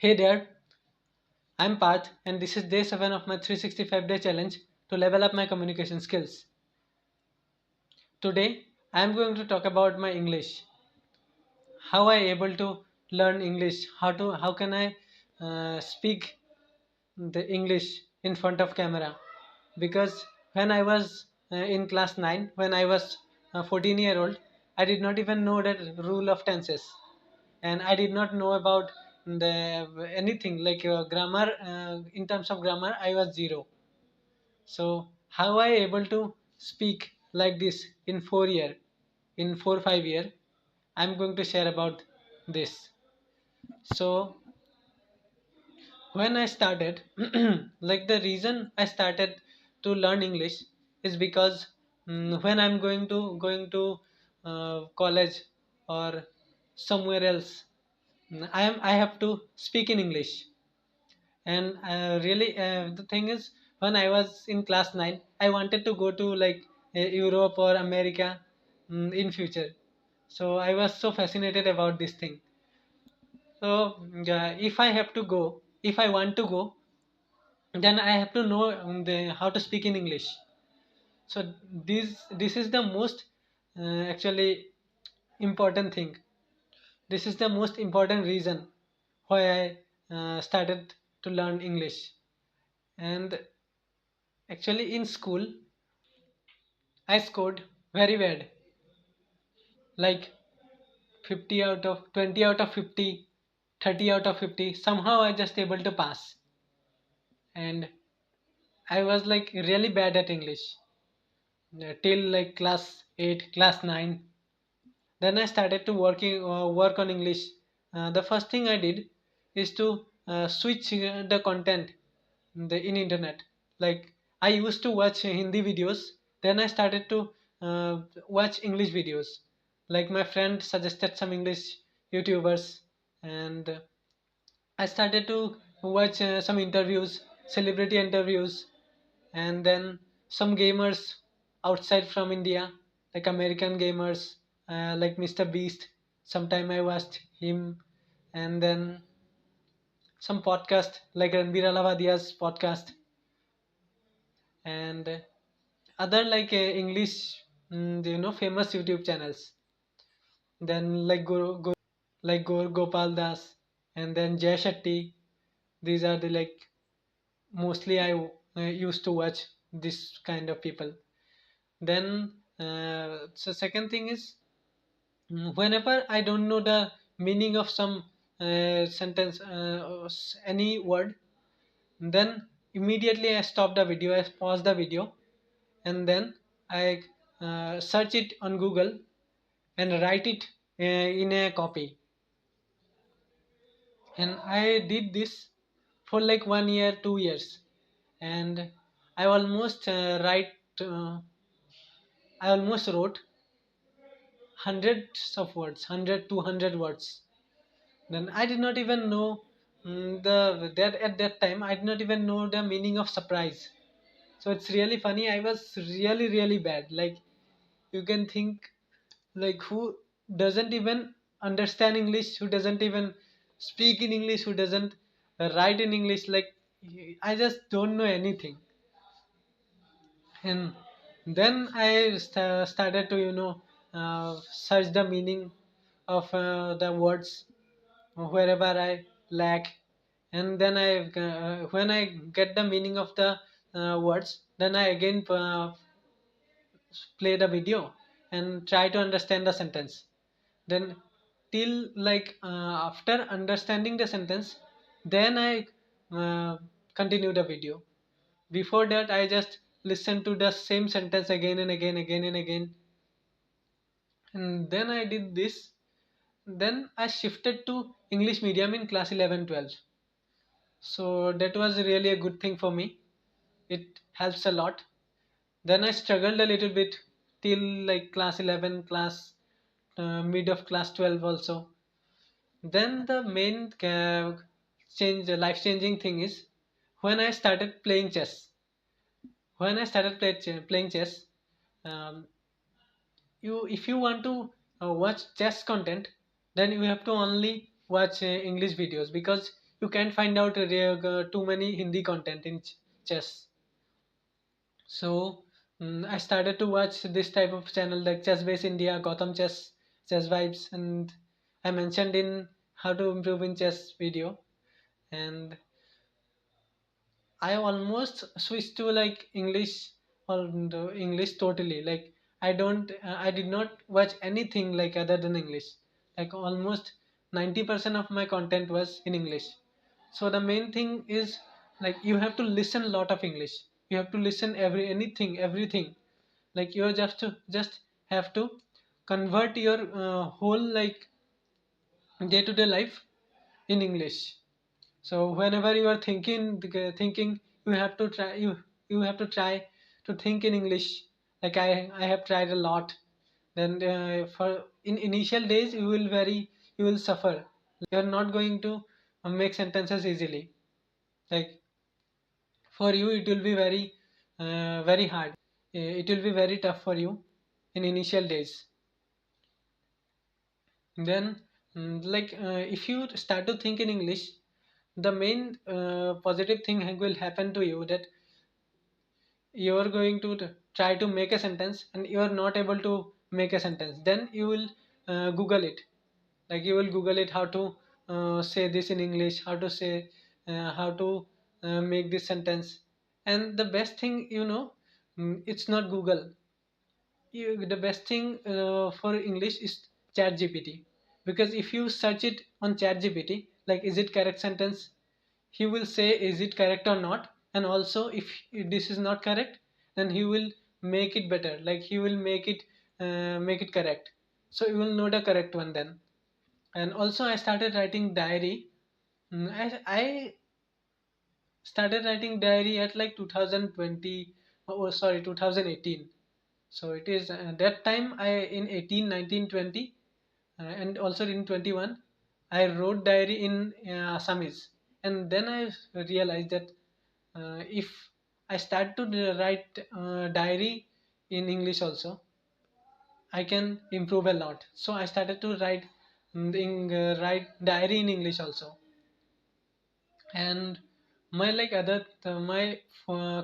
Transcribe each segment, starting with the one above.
Hey there, I'm Parth, and this is day 7 of my 365-day challenge to level up my communication skills. Today, I'm going to talk about my English. How I able to learn English? How can I speak the English in front of camera? Because when I was in class 9, when I was 14-year-old, I did not even know that rule of tenses, and I did not know about the anything like grammar. In terms of grammar, I was zero. So how I able to speak like this in 4 year, in 4 5 year? I'm going to share about this. So when I started, like the reason I started to learn English is because when I'm going to college or somewhere else, I have to speak in English. And really, the thing is, when I was in class 9, I wanted to go to like Europe or America in future. So I was so fascinated about this thing. So if I have to go, if I want to go, then I have to know how to speak in English. So this is the most actually important thing. This is the most important reason why I started to learn English. And actually, in school, I scored very bad, like 50 out of 20 out of 50, 30 out of 50. Somehow I just able to pass, and I was like really bad at English till like class 8, class 9. Then I started to work on English. The first thing I did is to switch the content in internet. Like I used to watch Hindi videos, then I started to watch English videos. Like my friend suggested some English YouTubers, and I started to watch some interviews, celebrity interviews, and then some gamers outside from India, like American gamers, like Mr. Beast. Sometime I watched him, and then some podcast like Ranbir Alavadia's podcast, and other like English, famous YouTube channels. Then like Gopal Das, and then Jay Shetty. These are the like mostly I used to watch this kind of people. Then so second thing is whenever I don't know the meaning of some sentence or any word, then immediately I stop the video, I pause the video, and then I search it on Google and write it in a copy. And I did this for like 1 year, 2 years, and I almost I almost wrote hundreds of words, 100 200 words. Then I did not even know the that at that time I did not even know the meaning of surprise. So it's really funny. I was really bad. Like you can think like who doesn't even understand English, who doesn't even speak in English, who doesn't write in English. Like I just don't know anything. And then I started to search the meaning of the words wherever I lack, and then I when I get the meaning of the words, then I again play the video and try to understand the sentence. Then till like after understanding the sentence, then I continue the video. Before that, I just listen to the same sentence again and again, again and again. And then I did this. Then I shifted to English medium in class 11, 12. So that was really a good thing for me. It helps a lot. Then I struggled a little bit till like class 11, class mid of class 12 also. Then the main life changing thing is when I started playing chess. When I started playing chess, um, you if you want to watch chess content, then you have to only watch English videos because you can't find out too many Hindi content in chess. So I started to watch this type of channel like Chess Base India, Gotham Chess, Chess Vibes, and I mentioned in how to improve in chess video. And I almost switched to like English or the English totally. Like I did not watch anything like other than English. Like almost 90% of my content was in English. So the main thing is like you have to listen a lot of English. You have to listen everything. Like you just have to convert your whole like day-to-day life in English. So whenever you are thinking, you have to try to think in English. Like I have tried a lot. Then for in initial days you will suffer. You are not going to make sentences easily. Like for you it will be very hard. It will be very tough for you in initial days. Then if you start to think in English, the main positive thing will happen to you, that you are going to try to make a sentence and you are not able to make a sentence. Then you will Google it. Like you will Google it, how to say this in English, how to say how to make this sentence. And the best thing, it's not Google. The best thing for English is Chat GPT, because if you search it on Chat GPT, like is it correct sentence, he will say is it correct or not. And also if this is not correct, then he will make it better. Like he will make it correct. So you will know the correct one then. And also I started writing diary. I started writing diary at like 2020, oh sorry, 2018. So it is that time I in 18, 19, 20, and also in 21 I wrote diary in Assamese. And then I realized that if I start to write diary in English also, I can improve a lot. So I started to write diary in English also. And my like other my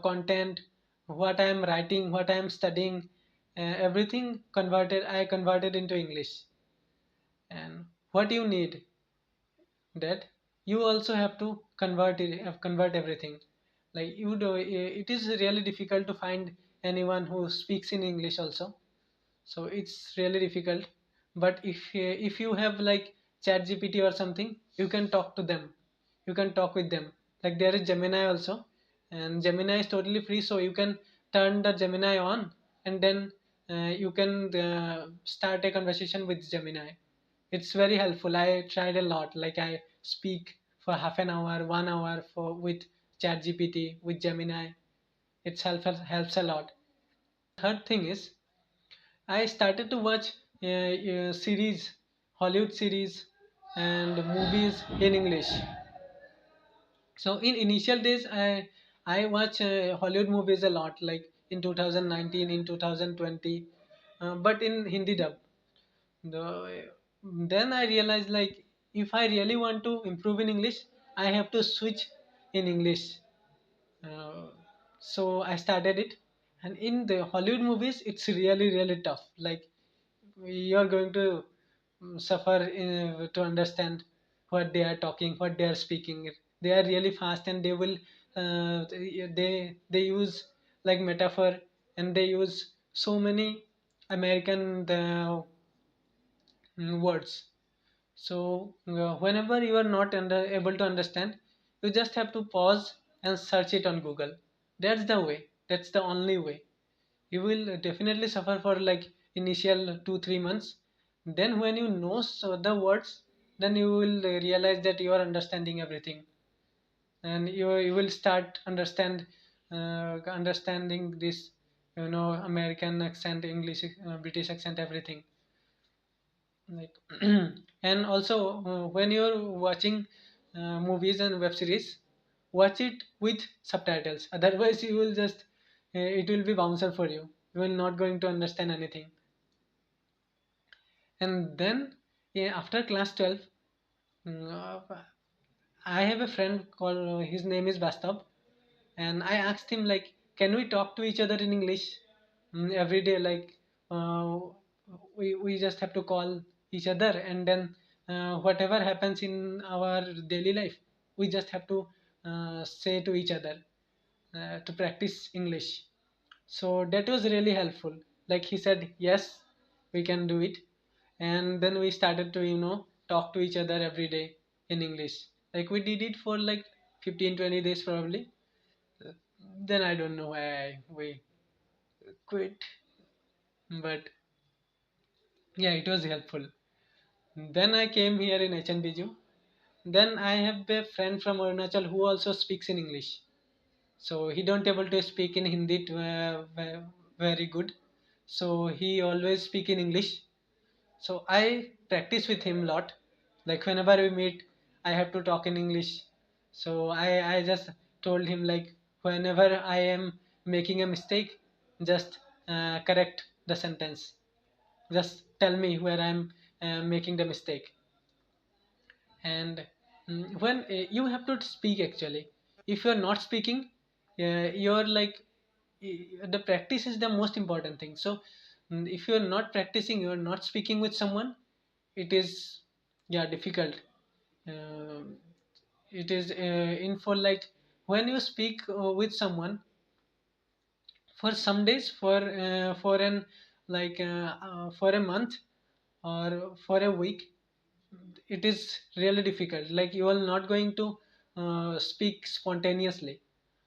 content, what I am writing, what I am studying, everything converted into English. And what you need, that you also have to convert everything. Like you do, it is really difficult to find anyone who speaks in English also. So it's really difficult. But if you have like Chat GPT or something, you can talk to them, you can talk with them. Like there is Gemini also, and Gemini is totally free, so you can turn the Gemini on, and then you can start a conversation with Gemini. It's very helpful. I tried a lot. Like I speak for half an hour, 1 hour for with Chat GPT, with Gemini. It's helps a lot. Third thing is I started to watch series, Hollywood series, and movies in English. So in initial days, I watch Hollywood movies a lot, like in 2019, in 2020, but in Hindi dub. The then I realized, like if I really want to improve in English, I have to switch in English. Uh, so I started it, and in the Hollywood movies, it's really tough. Like you're going to suffer to understand what they are talking, what they are speaking. They are really fast, and they will they use like metaphor, and they use so many American words. So whenever you are not able to understand, you just have to pause and search it on Google. That's the way. That's the only way. You will definitely suffer for like initial 2 3 months. Then when you know the words, then you will realize that you are understanding everything, and you will start understanding this, American accent, English, British accent, everything. Like and also when you're watching movies and web series, watch it with subtitles. Otherwise you will just it will be bouncer for you. You will not going to understand anything. And then, yeah, after class 12, mm, uh, I have a friend called his name is Bastav, and I asked him like, can we talk to each other in English every day? Like, uh, we just have to call each other, and then whatever happens in our daily life, we just have to say to each other to practice English. So that was really helpful. Like he said, yes, we can do it, and then we started to talk to each other every day in English. Like we did it for like 15-20 days probably. Then I don't know why we quit, but yeah, it was helpful. Then I came here in HNBU. Then I have a friend from Arunachal who also speaks in English. So he don't able to speak in Hindi very good. So he always speak in English. So I practice with him a lot. Like whenever we meet, I have to talk in English. So I just told him like whenever I am making a mistake, just correct the sentence. Just tell me where I'm making the mistake. And when you have to speak actually. If you're not speaking, you're like the practice is the most important thing. So if you're not practicing, you're not speaking with someone, it is yeah difficult. Um it is in for like when you speak with someone for some days, for a month or for a week, it is really difficult. Like you are not going to speak spontaneously.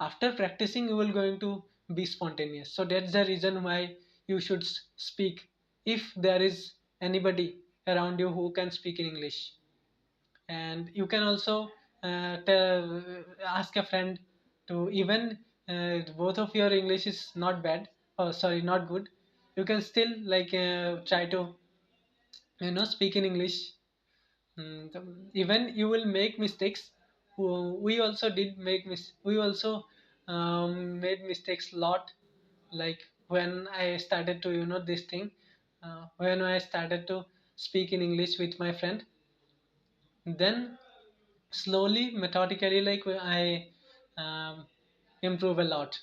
After practicing, you will going to be spontaneous. So that's the reason why you should speak if there is anybody around you who can speak in English. And you can also ask a friend to even both of your English is not bad, oh sorry, not good, you can still like try to speak in English. Even you will make mistakes. We also did we also made mistakes a lot. Like when I started to this thing, when I started to speak in English with my friend, then slowly methodically like I improve a lot.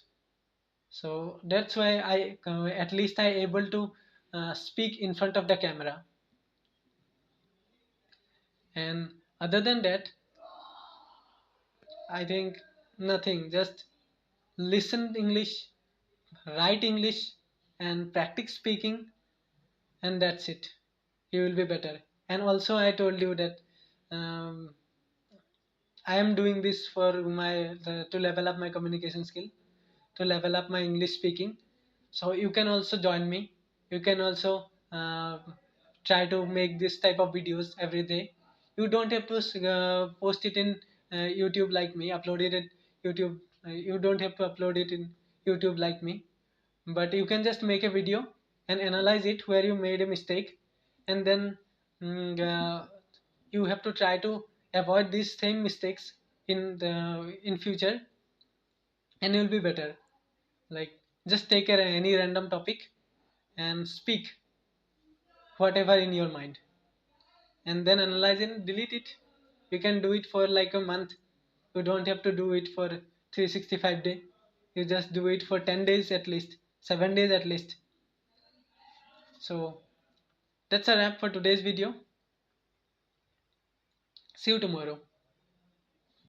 So that's why I at least I able to speak in front of the camera. And other than that, I think nothing. Just listen English, write English, and practice speaking, and that's it. You will be better. And also, I told you that um, I am doing this for to level up my communication skill, to level up my English speaking. So you can also join me. You can also try to make this type of videos every day. You don't have to post it in YouTube like me, upload it in YouTube. You don't have to upload it in YouTube like me, but you can just make a video and analyze it where you made a mistake, and then mm, uh, you have to try to avoid these same mistakes in future, and you'll be better. Like just take any random topic and speak whatever in your mind, and then analyze and delete it. You can do it for like a month. You don't have to do it for 365 days. You just do it for 10 days at least, 7 days at least. So that's a wrap for today's video. See you tomorrow.